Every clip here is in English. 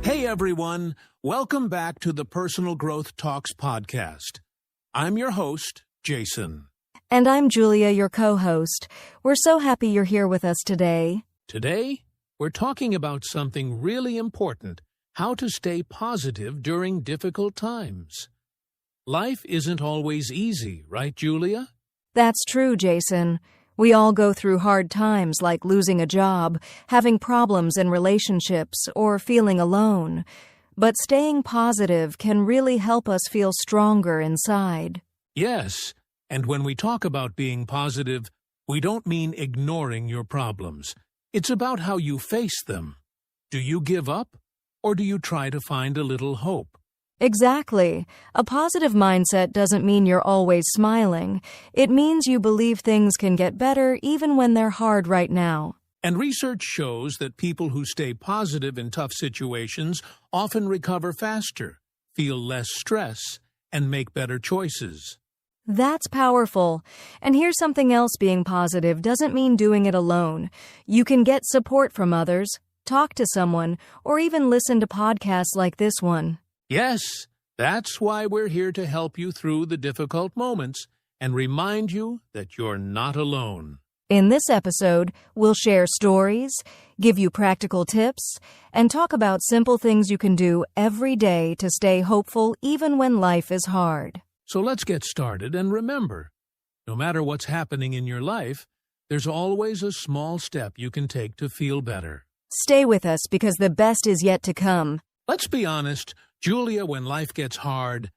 Hey everyone, welcome back to the Personal Growth Talks podcast. I'm your host, Jason. And I'm Julia, your co-host. We're so happy you're here with us today. Today, we're talking about something really important, how to stay positive during difficult times. Life isn't always easy, right, Julia? That's true, Jason. We all go through hard times like losing a job, having problems in relationships, or feeling alone. But staying positive can really help us feel stronger inside. Yes, and when we talk about being positive, we don't mean ignoring your problems. It's about how you face them. Do you give up, or do you try to find a little hope? Exactly. A positive mindset doesn't mean you're always smiling. It means you believe things can get better even when they're hard right now. And research shows that people who stay positive in tough situations often recover faster, feel less stress, and make better choices. That's powerful. And here's something else: being positive doesn't mean doing it alone. You can get support from others, talk to someone, or even listen to podcasts like this one. Yes, that's why we're here to help you through the difficult moments and remind you that you're not alone. In this episode, we'll share stories, give you practical tips, and talk about simple things you can do every day to stay hopeful even when life is hard. So let's get started, and remember, no matter what's happening in your life, there's always a small step you can take to feel better. Stay with us because the best is yet to come. Let's be honest, Julia, when life gets hard,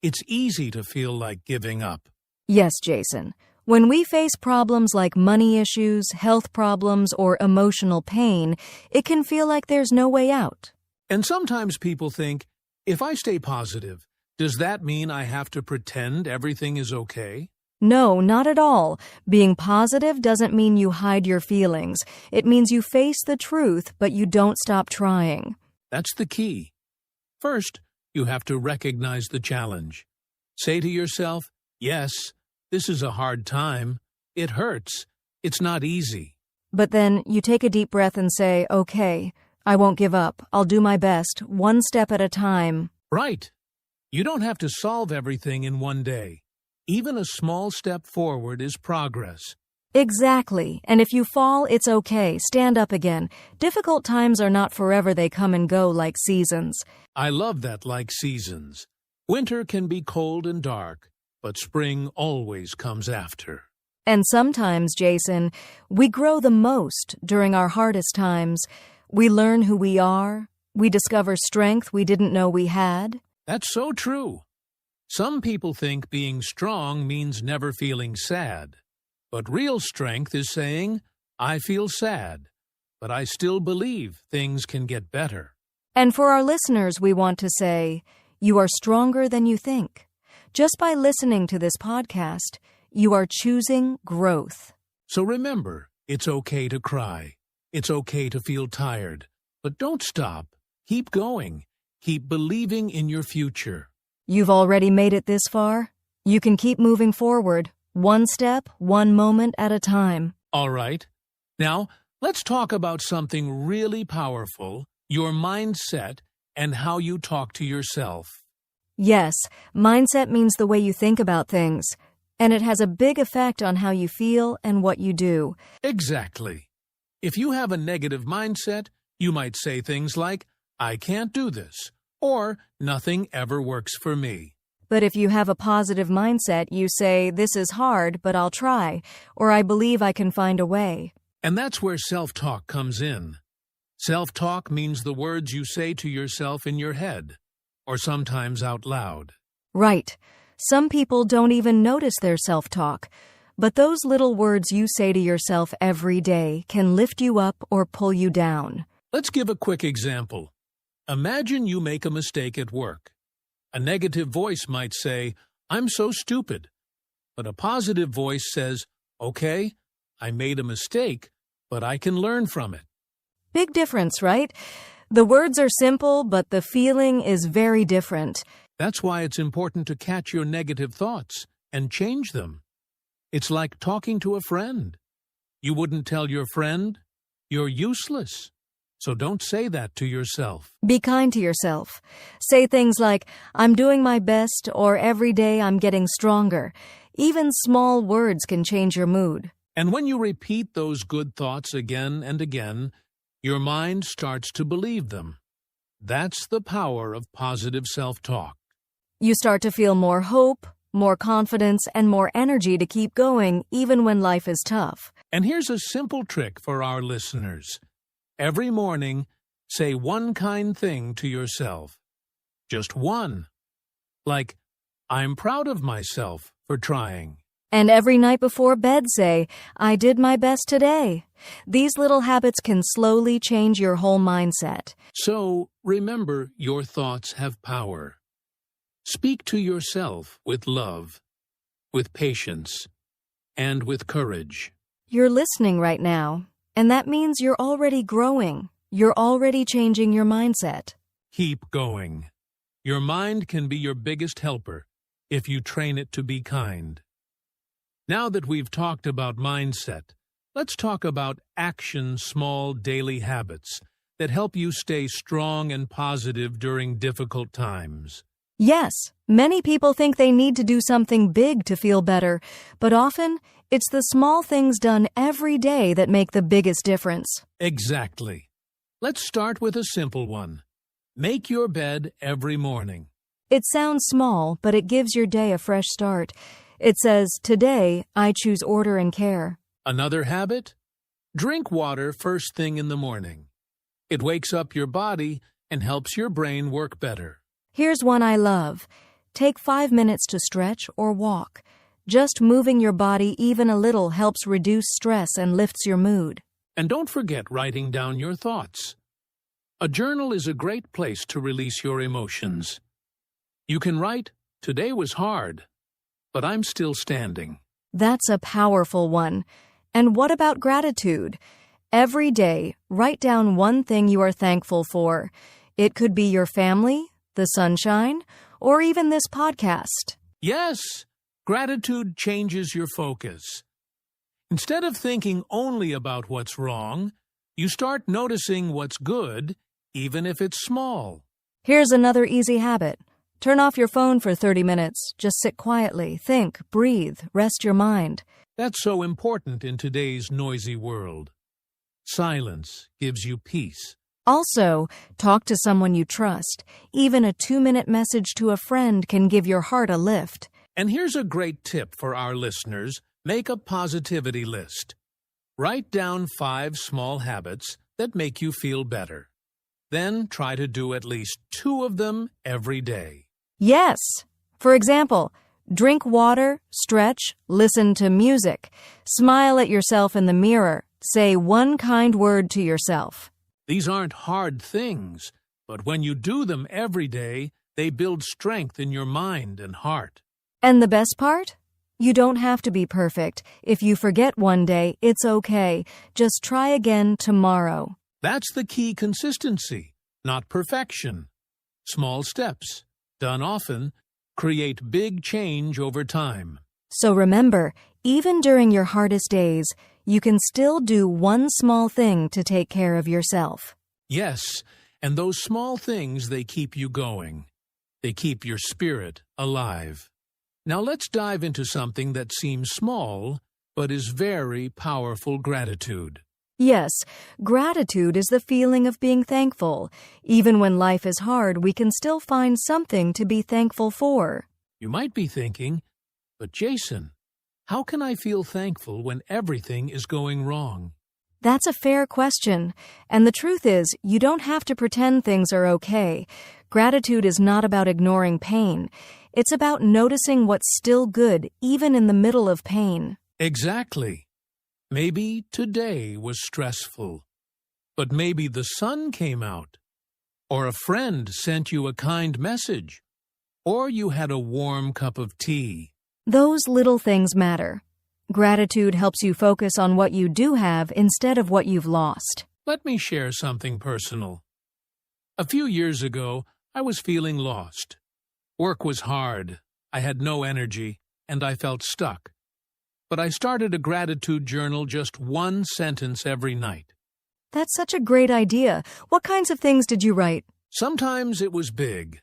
it's easy to feel like giving up. Yes, Jason. When we face problems like money issues, health problems, or emotional pain, it can feel like there's no way out. And sometimes people think, if I stay positive, does that mean I have to pretend everything is okay? No, not at all. Being positive doesn't mean you hide your feelings. It means you face the truth, but you don't stop trying. That's the key. First, you have to recognize the challenge. Say to yourself, yes, this is a hard time. It hurts. It's not easy. But then you take a deep breath and say, okay, I won't give up. I'll do my best, one step at a time. Right. You don't have to solve everything in one day. Even a small step forward is progress. Exactly. And if you fall, it's okay. Stand up again. Difficult times are not forever. They come and go like seasons. I love that, like seasons. Winter can be cold and dark, but spring always comes after. And sometimes, Jason, we grow the most during our hardest times. We learn who we are. We discover strength we didn't know we had. That's so true. Some people think being strong means never feeling sad. But real strength is saying, I feel sad, but I still believe things can get better. And for our listeners, we want to say, you are stronger than you think. Just by listening to this podcast, you are choosing growth. So remember, it's okay to cry. It's okay to feel tired. But don't stop. Keep going. Keep believing in your future. You've already made it this far. You can keep moving forward. One step, one moment at a time. All right. Now, let's talk about something really powerful, your mindset and how you talk to yourself. Yes, mindset means the way you think about things, and it has a big effect on how you feel and what you do. Exactly. If you have a negative mindset, you might say things like, I can't do this, or nothing ever works for me. But if you have a positive mindset, you say, this is hard, but I'll try, or I believe I can find a way. And that's where self-talk comes in. Self-talk means the words you say to yourself in your head, or sometimes out loud. Right. Some people don't even notice their self-talk, but those little words you say to yourself every day can lift you up or pull you down. Let's give a quick example. Imagine you make a mistake at work. A negative voice might say, I'm so stupid. But a positive voice says, okay, I made a mistake, but I can learn from it. Big difference, right? The words are simple, but the feeling is very different. That's why it's important to catch your negative thoughts and change them. It's like talking to a friend. You wouldn't tell your friend, you're useless. So don't say that to yourself. Be kind to yourself. Say things like, I'm doing my best, or every day I'm getting stronger. Even small words can change your mood. And when you repeat those good thoughts again and again, your mind starts to believe them. That's the power of positive self-talk. You start to feel more hope, more confidence, and more energy to keep going even when life is tough. And here's a simple trick for our listeners. Every morning, say one kind thing to yourself. Just one. Like, I'm proud of myself for trying. And every night before bed say, I did my best today. These little habits can slowly change your whole mindset. So, remember, your thoughts have power. Speak to yourself with love, with patience, and with courage. You're listening right now, and that means you're already growing. You're already changing your mindset. Keep going. Your mind can be your biggest helper if you train it to be kind. Now that we've talked about mindset, let's talk about action small daily habits that help you stay strong and positive during difficult times. Yes, many people think they need to do something big to feel better, but often it's the small things done every day that make the biggest difference. Exactly. Let's start with a simple one. Make your bed every morning. It sounds small, but it gives your day a fresh start. It says, today, I choose order and care. Another habit? Drink water first thing in the morning. It wakes up your body and helps your brain work better. Here's one I love. Take 5 minutes to stretch or walk. Just moving your body even a little helps reduce stress and lifts your mood. And don't forget writing down your thoughts. A journal is a great place to release your emotions. You can write, today was hard, but I'm still standing. That's a powerful one. And what about gratitude? Every day, write down one thing you are thankful for. It could be your family, the sunshine, or even this podcast. Yes, gratitude changes your focus. Instead of thinking only about what's wrong, you start noticing what's good, even if it's small. Here's another easy habit. Turn off your phone for 30 minutes. Just sit quietly, think, breathe, rest your mind. That's so important in today's noisy world. Silence gives you peace. Also, talk to someone you trust. Even a 2-minute message to a friend can give your heart a lift. And here's a great tip for our listeners. Make a positivity list. Write down 5 small habits that make you feel better. Then try to do at least 2 of them every day. Yes. For example, drink water, stretch, listen to music, smile at yourself in the mirror, say one kind word to yourself. These aren't hard things, but when you do them every day, they build strength in your mind and heart. And the best part? You don't have to be perfect. If you forget one day, it's okay. Just try again tomorrow. That's the key: consistency, not perfection. Small steps, done often, create big change over time. So remember, even during your hardest days, you can still do one small thing to take care of yourself. Yes, and those small things, they keep you going. They keep your spirit alive. Now let's dive into something that seems small, but is very powerful: gratitude. Yes, gratitude is the feeling of being thankful. Even when life is hard, we can still find something to be thankful for. You might be thinking, but Jason, how can I feel thankful when everything is going wrong? That's a fair question. And the truth is, you don't have to pretend things are okay. Gratitude is not about ignoring pain. It's about noticing what's still good, even in the middle of pain. Exactly. Maybe today was stressful, but maybe the sun came out, or a friend sent you a kind message, or you had a warm cup of tea. Those little things matter. Gratitude helps you focus on what you do have instead of what you've lost. Let me share something personal. A few years ago, I was feeling lost. Work was hard, I had no energy, and I felt stuck. But I started a gratitude journal, just one sentence every night. That's such a great idea. What kinds of things did you write? Sometimes it was big,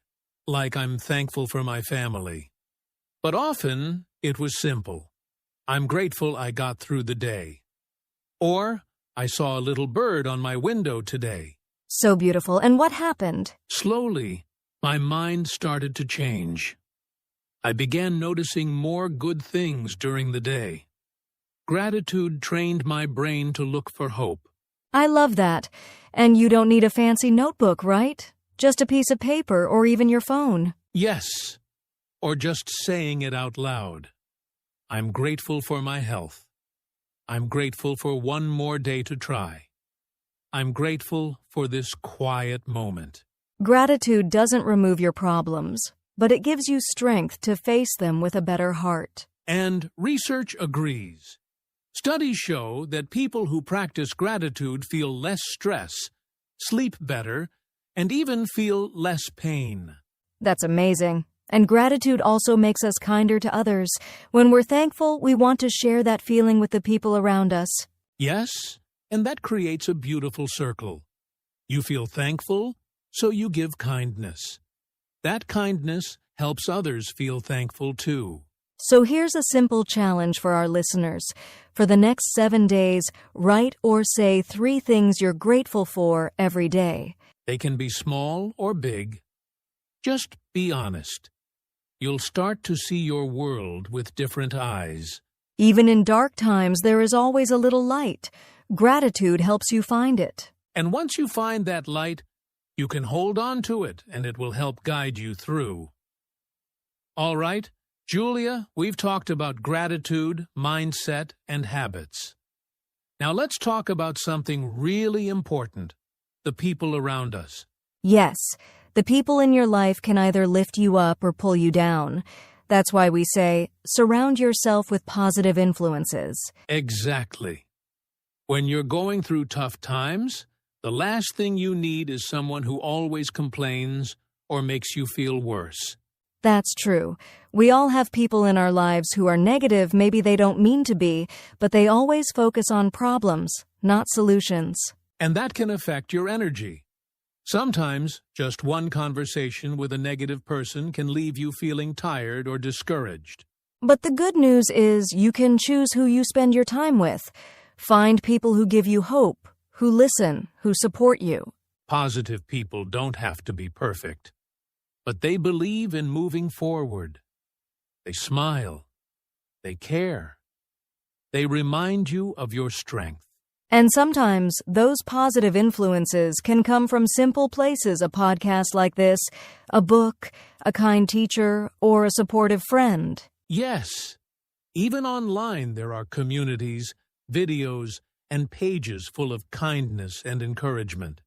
like I'm thankful for my family. But often it was simple. I'm grateful I got through the day. Or, I saw a little bird on my window today. So beautiful. And what happened? Slowly, my mind started to change. I began noticing more good things during the day. Gratitude trained my brain to look for hope. I love that. And you don't need a fancy notebook, right? Just a piece of paper or even your phone. Yes, or just saying it out loud. I'm grateful for my health. I'm grateful for one more day to try. I'm grateful for this quiet moment. Gratitude doesn't remove your problems, but it gives you strength to face them with a better heart. And research agrees. Studies show that people who practice gratitude feel less stress, sleep better, and even feel less pain. That's amazing. And gratitude also makes us kinder to others. When we're thankful, we want to share that feeling with the people around us. Yes, and that creates a beautiful circle. You feel thankful, so you give kindness. That kindness helps others feel thankful too. So here's a simple challenge for our listeners. For the next 7 days, write or say 3 things you're grateful for every day. They can be small or big. Just be honest. You'll start to see your world with different eyes. Even in dark times, there is always a little light. Gratitude helps you find it. And once you find that light, you can hold on to it, and it will help guide you through. All right, Julia, we've talked about gratitude, mindset, and habits. Now let's talk about something really important, the people around us. Yes, the people in your life can either lift you up or pull you down. That's why we say, surround yourself with positive influences. Exactly. When you're going through tough times, the last thing you need is someone who always complains or makes you feel worse. That's true. We all have people in our lives who are negative. Maybe they don't mean to be, but they always focus on problems, not solutions. And that can affect your energy. Sometimes, just one conversation with a negative person can leave you feeling tired or discouraged. But the good news is you can choose who you spend your time with. Find people who give you hope, who listen, who support you. Positive people don't have to be perfect, but they believe in moving forward. They smile. They care. They remind you of your strength. And sometimes those positive influences can come from simple places, a podcast like this, a book, a kind teacher, or a supportive friend. Yes, even online there are communities, videos, and pages full of kindness and encouragement.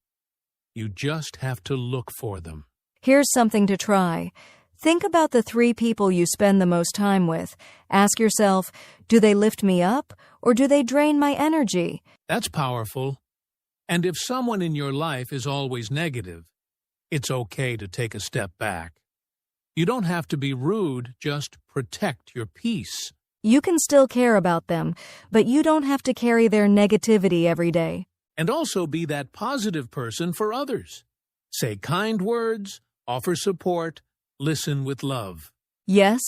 You just have to look for them. Here's something to try. Think about the 3 people you spend the most time with. Ask yourself, do they lift me up or do they drain my energy? That's powerful. And if someone in your life is always negative, it's okay to take a step back. You don't have to be rude, just protect your peace. You can still care about them, but you don't have to carry their negativity every day. And also be that positive person for others. Say kind words, offer support, listen with love. Yes,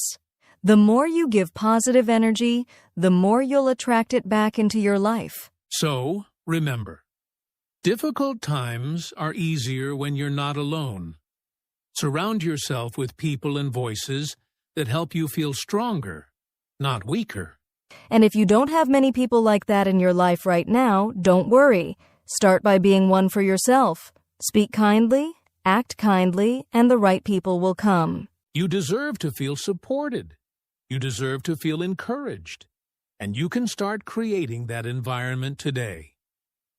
the more you give positive energy, the more you'll attract it back into your life. So, remember, difficult times are easier when you're not alone. Surround yourself with people and voices that help you feel stronger, not weaker. And if you don't have many people like that in your life right now, don't worry. Start by being one for yourself. Speak kindly, act kindly, and the right people will come. You deserve to feel supported. You deserve to feel encouraged. And you can start creating that environment today.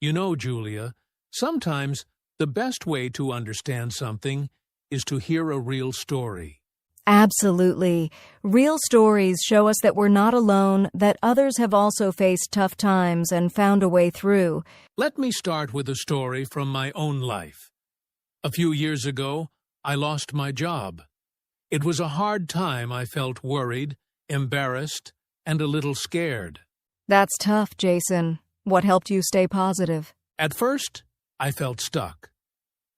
You know, Julia, sometimes the best way to understand something is to hear a real story. Absolutely. Real stories show us that we're not alone, that others have also faced tough times and found a way through. Let me start with a story from my own life. A few years ago, I lost my job. It was a hard time. I felt worried, embarrassed, and a little scared. That's tough, Jason. What helped you stay positive? At first, I felt stuck.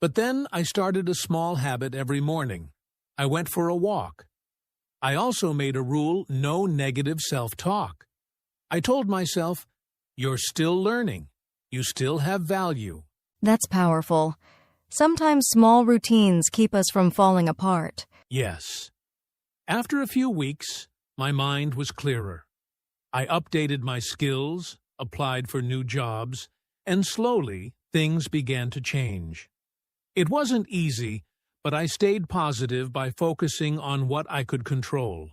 But then I started a small habit every morning. I went for a walk. I also made a rule: no negative self-talk. I told myself, "You're still learning. You still have value." That's powerful. Sometimes small routines keep us from falling apart. Yes. After a few weeks, my mind was clearer. I updated my skills, applied for new jobs, and slowly things began to change. It wasn't easy, but I stayed positive by focusing on what I could control.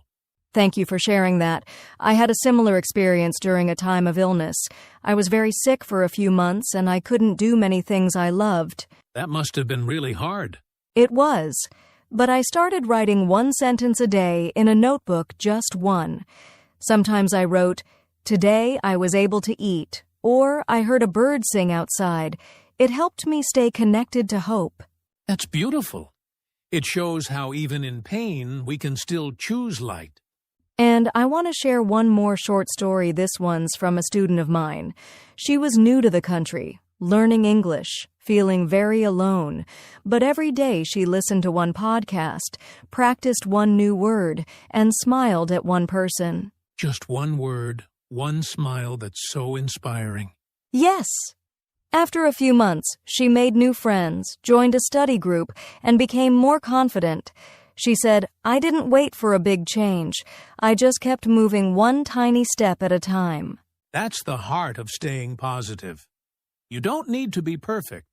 Thank you for sharing that. I had a similar experience during a time of illness. I was very sick for a few months, and I couldn't do many things I loved. That must have been really hard. It was. But I started writing one sentence a day in a notebook, just one. Sometimes I wrote, "Today I was able to eat," or "I heard a bird sing outside." It helped me stay connected to hope. That's beautiful. It shows how even in pain we can still choose light. And I want to share one more short story. This one's from a student of mine. She was new to the country, learning English, feeling very alone. But every day she listened to one podcast, practiced one new word, and smiled at one person. Just one word, one smile that's so inspiring. Yes. After a few months, she made new friends, joined a study group, and became more confident. She said, "I didn't wait for a big change. I just kept moving one tiny step at a time." That's the heart of staying positive. You don't need to be perfect.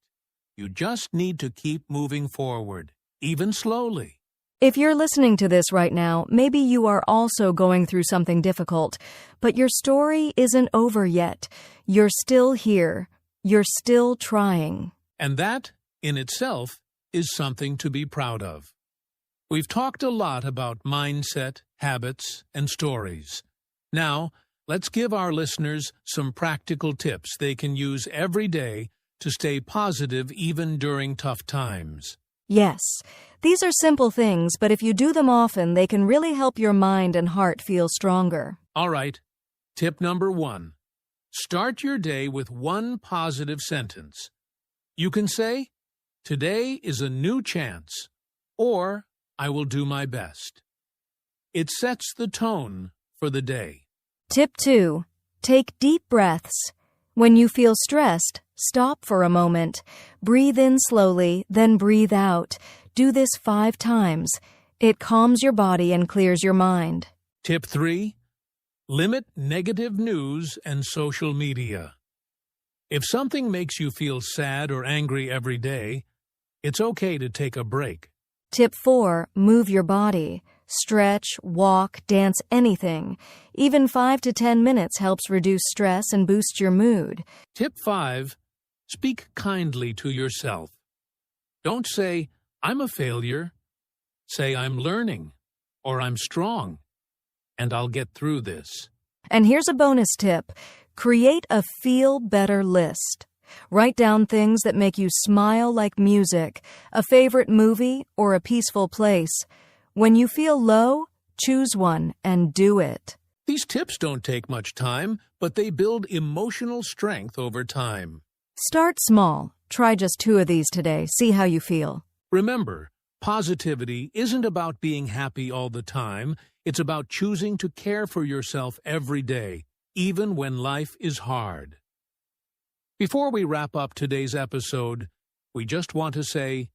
You just need to keep moving forward, even slowly. If you're listening to this right now, maybe you are also going through something difficult, but your story isn't over yet. You're still here. You're still trying. And that, in itself, is something to be proud of. We've talked a lot about mindset, habits, and stories. Now, let's give our listeners some practical tips they can use every day to stay positive even during tough times. Yes, these are simple things, but if you do them often, they can really help your mind and heart feel stronger. All right. Tip number 1. Start your day with one positive sentence. You can say, "Today is a new chance," or "I will do my best." It sets the tone for the day. Tip 2. Take deep breaths. When you feel stressed, stop for a moment. Breathe in slowly, then breathe out. Do this 5 times. It calms your body and clears your mind. Tip 3. Limit negative news and social media. If something makes you feel sad or angry every day, it's okay to take a break. Tip 4. Move your body. Stretch, walk, dance, anything. Even 5 to 10 minutes helps reduce stress and boost your mood. Tip 5. Speak kindly to yourself. Don't say, "I'm a failure." Say, "I'm learning," or "I'm strong, and I'll get through this." And here's a bonus tip. Create a feel-better list. Write down things that make you smile, like music, a favorite movie, or a peaceful place. When you feel low, choose one and do it. These tips don't take much time, but they build emotional strength over time. Start small. Try just 2 of these today. See how you feel. Remember, positivity isn't about being happy all the time. It's about choosing to care for yourself every day, even when life is hard. Before we wrap up today's episode, we just want to say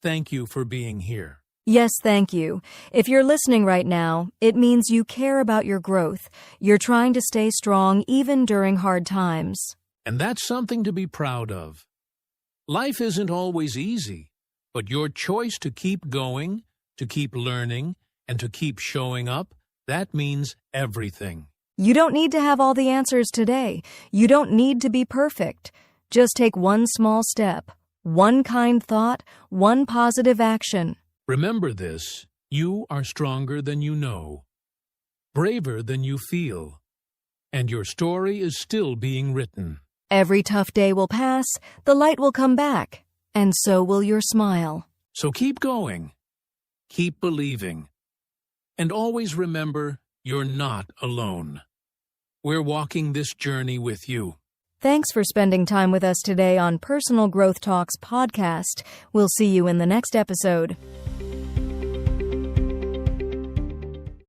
thank you for being here. Yes, thank you. If you're listening right now, it means you care about your growth. You're trying to stay strong even during hard times. And that's something to be proud of. Life isn't always easy, but your choice to keep going, to keep learning, and to keep showing up, that means everything. You don't need to have all the answers today. You don't need to be perfect. Just take one small step, one kind thought, one positive action. Remember this: you are stronger than you know, braver than you feel, and your story is still being written. Every tough day will pass, the light will come back, and so will your smile. So keep going, keep believing, and always remember you're not alone. We're walking this journey with you. Thanks for spending time with us today on Personal Growth Talks podcast. We'll see you in the next episode.